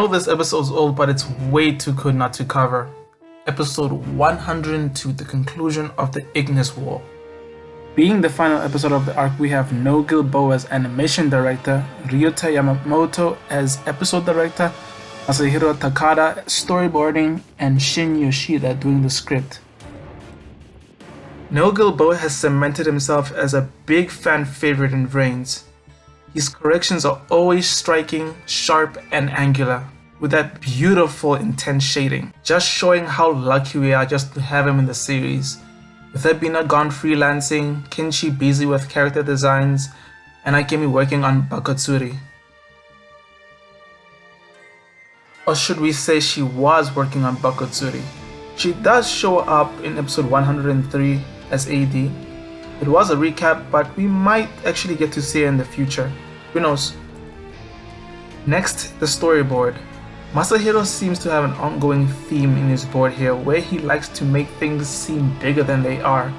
know this episode is old, but it's way too good not to cover. Episode 102, the conclusion of the Ignis War. Being the final episode of the arc, we have No Gilboa as animation director, Ryuta Yamamoto as episode director, Masahiro Takada storyboarding, and Shin Yoshida doing the script. No Gilboa has cemented himself as a big fan favorite in VRAINS. His corrections are always striking, sharp, and angular, with that beautiful intense shading, just showing how lucky we are just to have him in the series. With Ebina gone freelancing, Kinshi busy with character designs, and Akemi working on Bakutsuri. Or should we say she was working on Bakutsuri? She does show up in episode 103 as AD. It was a recap, but we might actually get to see her in the future. Who knows? Next, the storyboard. Masahiro seems to have an ongoing theme in his board here where he likes to make things seem bigger than they are.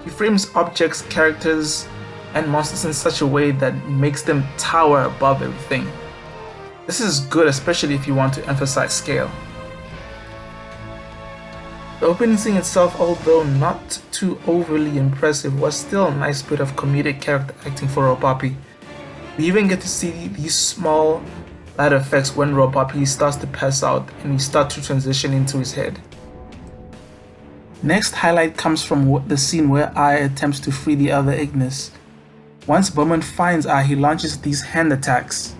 He frames objects, characters, and monsters in such a way that makes them tower above everything. This is good, especially if you want to emphasize scale. The opening scene itself, although not too overly impressive, was still a nice bit of comedic character acting for Ropapi. We even get to see these small light effects when Ropapi starts to pass out and we start to transition into his head. Next highlight comes from the scene where Ai attempts to free the other Ignis. Once Bowman finds Ai, he launches these hand attacks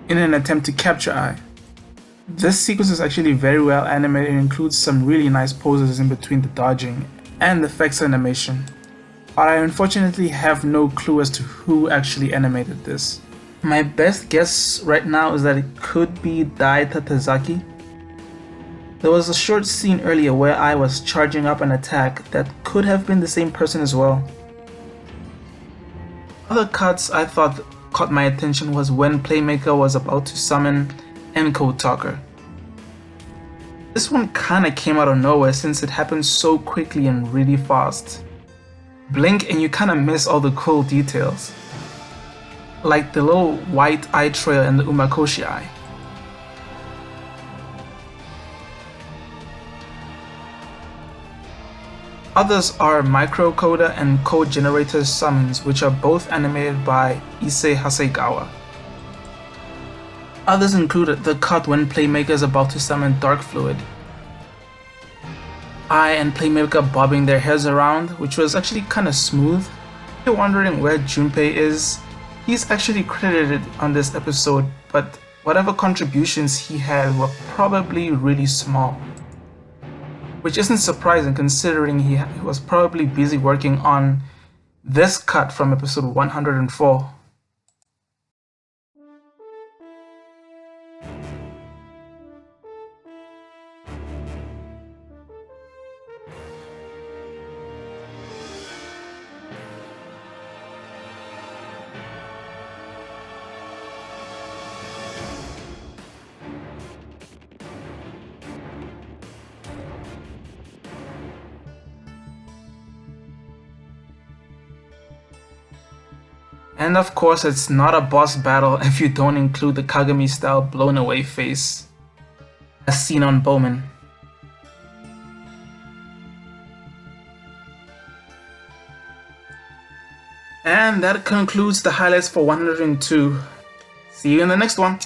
in an attempt to capture Ai. This sequence is actually very well animated and includes some really nice poses in between the dodging and the effects animation. But I unfortunately have no clue as to who actually animated this. My best guess right now is that it could be Dai Tatazaki. There was a short scene earlier where I was charging up an attack that could have been the same person as well. Other cuts I thought caught my attention was when Playmaker was about to summon Encode Talker. This one kinda came out of nowhere since it happened so quickly and really fast. Blink and you kinda miss all the cool details, like the little white eye trail and the Umakoshi eye. Others are microcoder and code generator summons, which are both animated by Issei Hasegawa. Others included the cut when Playmaker is about to summon Dark Fluid, Ai and Playmaker bobbing their heads around, which was actually kinda smooth. If you're wondering where Junpei is, he's actually credited on this episode, but whatever contributions he had were probably really small. Which isn't surprising considering he was probably busy working on this cut from episode 104. And of course, it's not a boss battle if you don't include the Kagami style blown away face, as seen on Bowman. And that concludes the highlights for 102. See you in the next one.